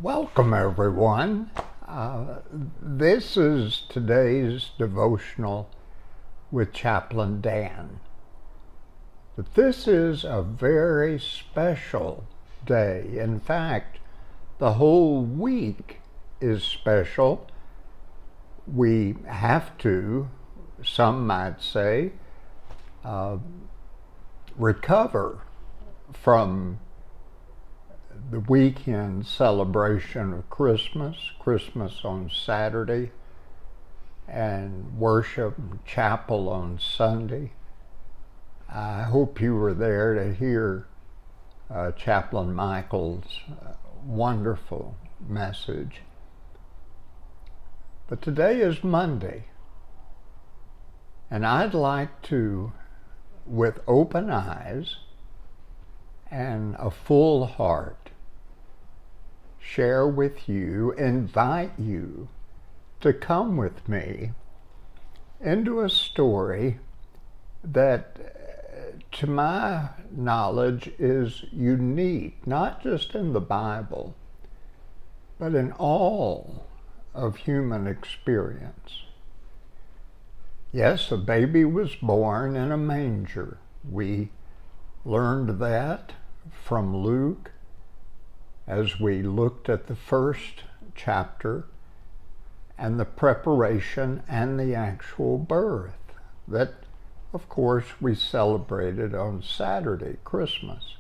Welcome, everyone. This is today's devotional with Chaplain Dan. But this is a very special day. In fact, the whole week is special. We have to, some might say, recover from the weekend celebration of Christmas on Saturday, and worship and chapel on Sunday. I hope you were there to hear Chaplain Michael's wonderful message. But today is Monday, and I'd like to, with open eyes and a full heart, share with you, invite you to come with me into a story that, to my knowledge, is unique, not just in the Bible, but in all of human experience. Yes, a baby was born in a manger. We learned that from Luke as we looked at the first chapter and the preparation and the actual birth that, of course, we celebrated on Saturday, Christmas.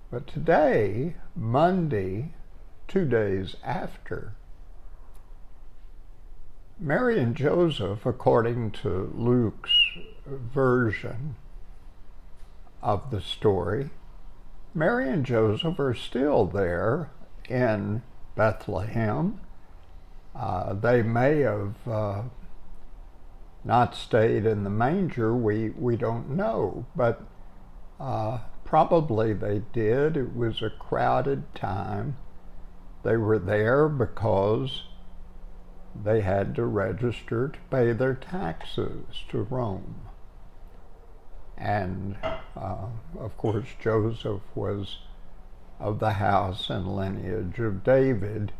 But today, Monday, 2 days after, Mary and Joseph, according to Luke's version of the story, Mary and Joseph are still there in Bethlehem. They may have not stayed in the manger, we don't know, but probably they did. It was a crowded time. They were there because they had to register to pay their taxes to Rome. And of course, Joseph was of the house and lineage of David,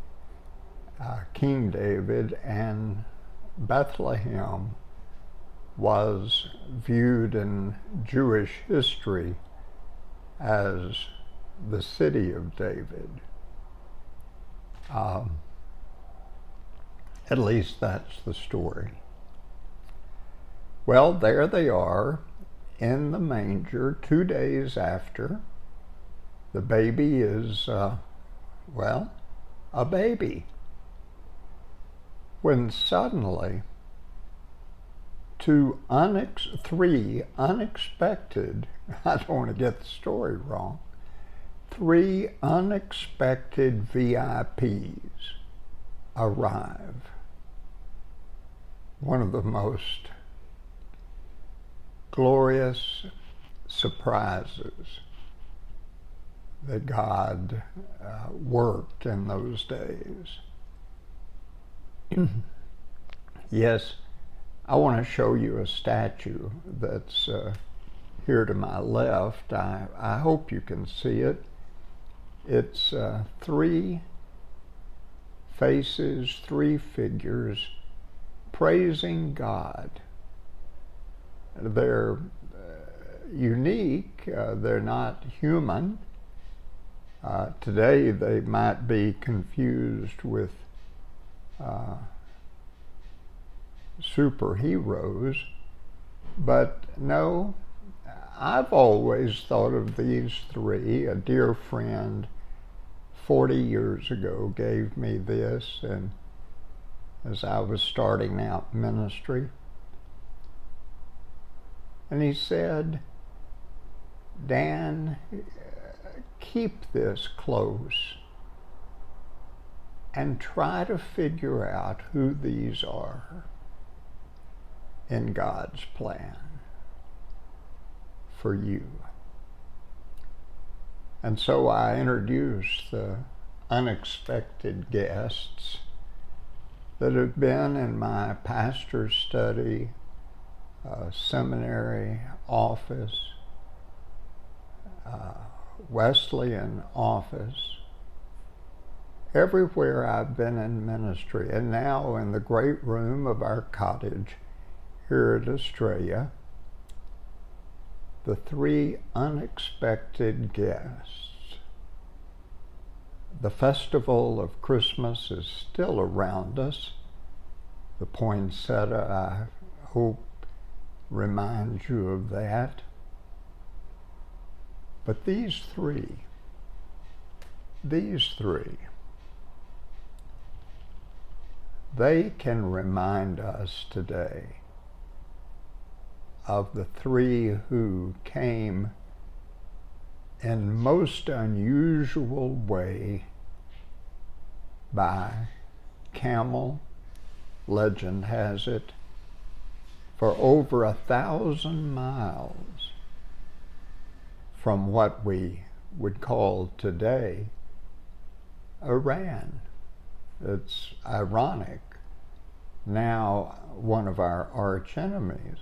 King David, and Bethlehem was viewed in Jewish history as the city of David. At least that's the story. Well, there they are in the manger 2 days after. The baby is, a baby. When suddenly, three unexpected, I don't want to get the story wrong, 3 unexpected VIPs arrive. One of the most glorious surprises that God worked in those days. Yes, I want to show you a statue that's here to my left. I hope you can see it. It's 3 faces, 3 figures praising God. They're unique, they're not human. Today they might be confused with superheroes, but no, I've always thought of these 3. A dear friend 40 years ago gave me this, and as I was starting out ministry, and he said, Dan, keep this close and try to figure out who these are in God's plan for you. And so I introduced the unexpected guests that have been in my pastor's study, seminary office, Wesleyan office, everywhere I've been in ministry, and now in the great room of our cottage here at Estrella, the three unexpected guests. The festival of Christmas is still around us. The poinsettia, I hope, reminds you of that. But these three, they can remind us today of the three who came in most unusual way by camel, legend has it, for over 1,000 miles from what we would call today Iran. It's ironic. Now, one of our arch enemies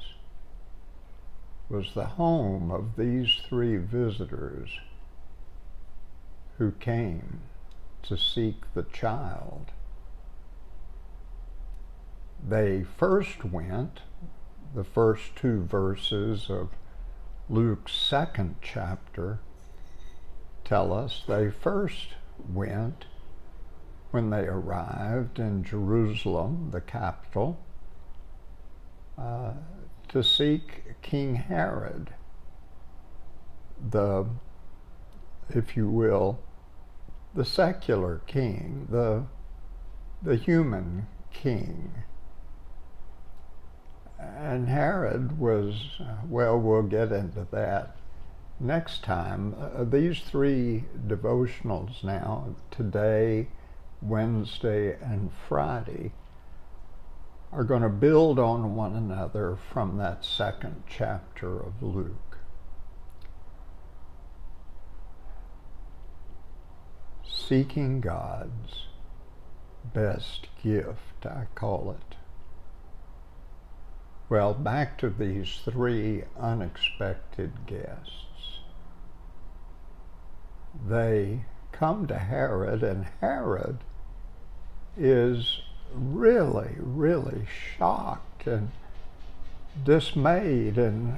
was the home of these three visitors who came to seek the child. They first went, the first two verses of Luke's 2nd chapter tell us they first went when they arrived in Jerusalem, the capital, to seek King Herod, the, if you will, the secular king, the human king. And Herod was, well, we'll get into that next time. These three devotionals now, today, Wednesday, and Friday, are going to build on one another from that 2nd chapter of Luke. Seeking God's best gift, I call it. Well, back to these three unexpected guests. They come to Herod, and Herod is really, really shocked and dismayed, and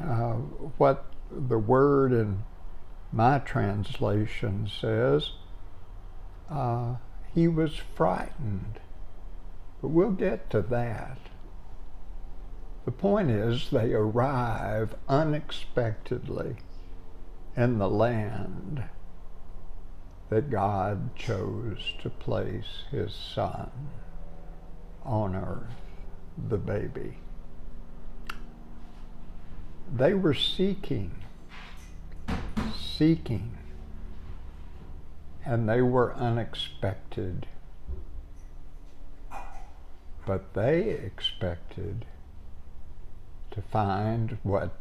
what the word in my translation says, he was frightened. But we'll get to that. The point is, they arrive unexpectedly in the land that God chose to place his Son on earth, the baby. They were seeking, and they were unexpected. But they expected to find what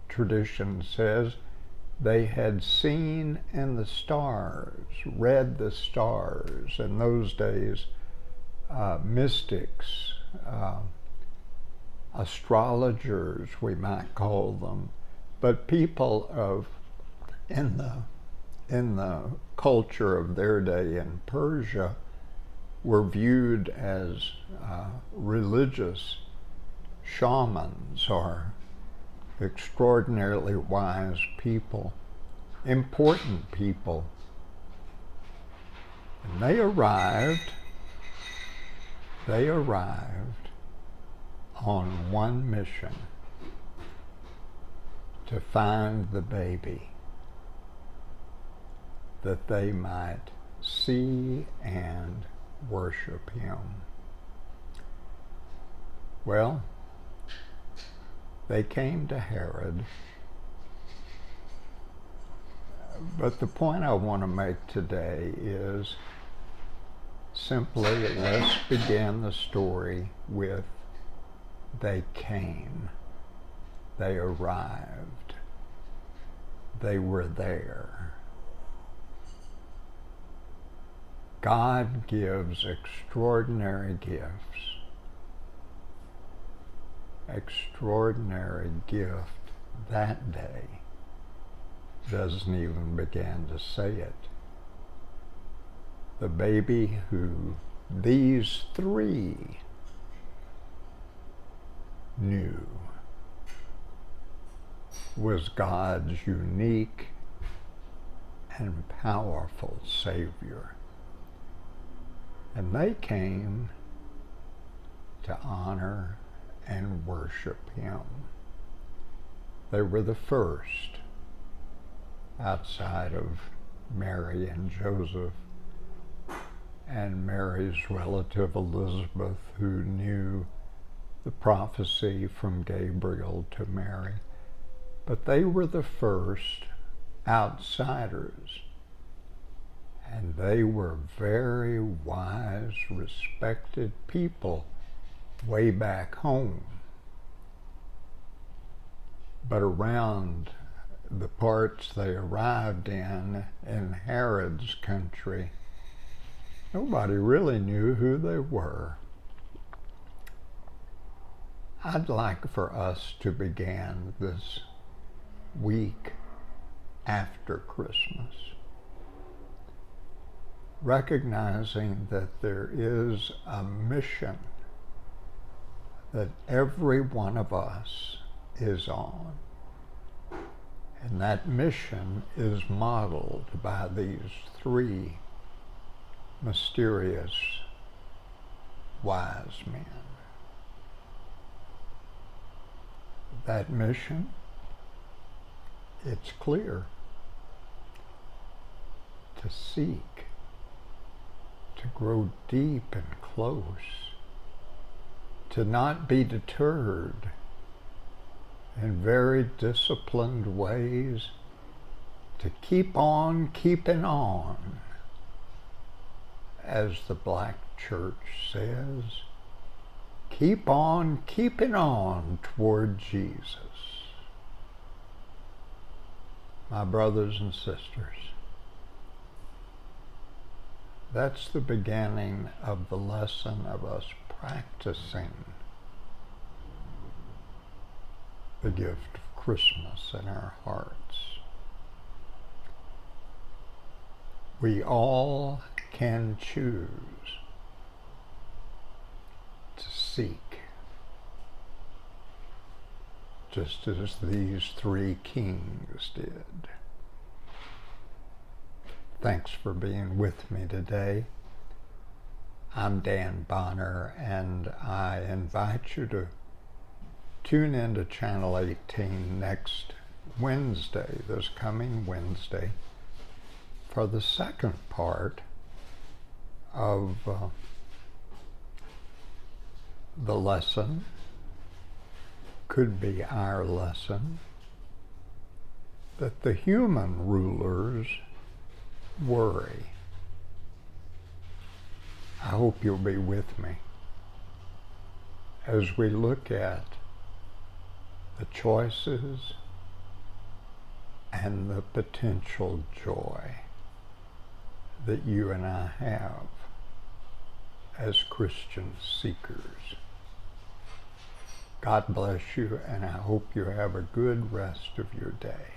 tradition says they had seen in the stars, read the stars. In those days, mystics, astrologers, we might call them, but people of in the culture of their day in Persia were viewed as religious shamans or extraordinarily wise people, important people. And they arrived on one mission: to find the baby, that they might see and worship him. Well, they came to Herod, but the point I want to make today is simply, let's begin the story with they came, they arrived, they were there. God gives extraordinary gifts extraordinary gift that day doesn't even begin to say it. The baby who these three knew was God's unique and powerful Savior. And they came to honor and worship Him. They were the first, outside of Mary and Joseph and Mary's relative Elizabeth, who knew the prophecy from Gabriel to Mary. But they were the first outsiders, and they were very wise, respected people way back home. But around the parts they arrived in Herod's country, nobody really knew who they were. I'd like for us to begin this week after Christmas, recognizing that there is a mission that every one of us is on. And that mission is modeled by these three mysterious wise men. That mission, it's clear: to seek, to grow deep and close, to not be deterred, in very disciplined ways, to keep on keeping on, as the Black Church says, keep on keeping on toward Jesus. My brothers and sisters, that's the beginning of the lesson of us practicing the gift of Christmas in our hearts. We all can choose to seek, just as these three kings did. Thanks for being with me today. I'm Dan Bonner, and I invite you to tune into Channel 18 next Wednesday, this coming Wednesday, for the second part of the lesson, could be our lesson, that the human rulers worry. I hope you'll be with me as we look at the choices and the potential joy that you and I have as Christian seekers. God bless you, and I hope you have a good rest of your day.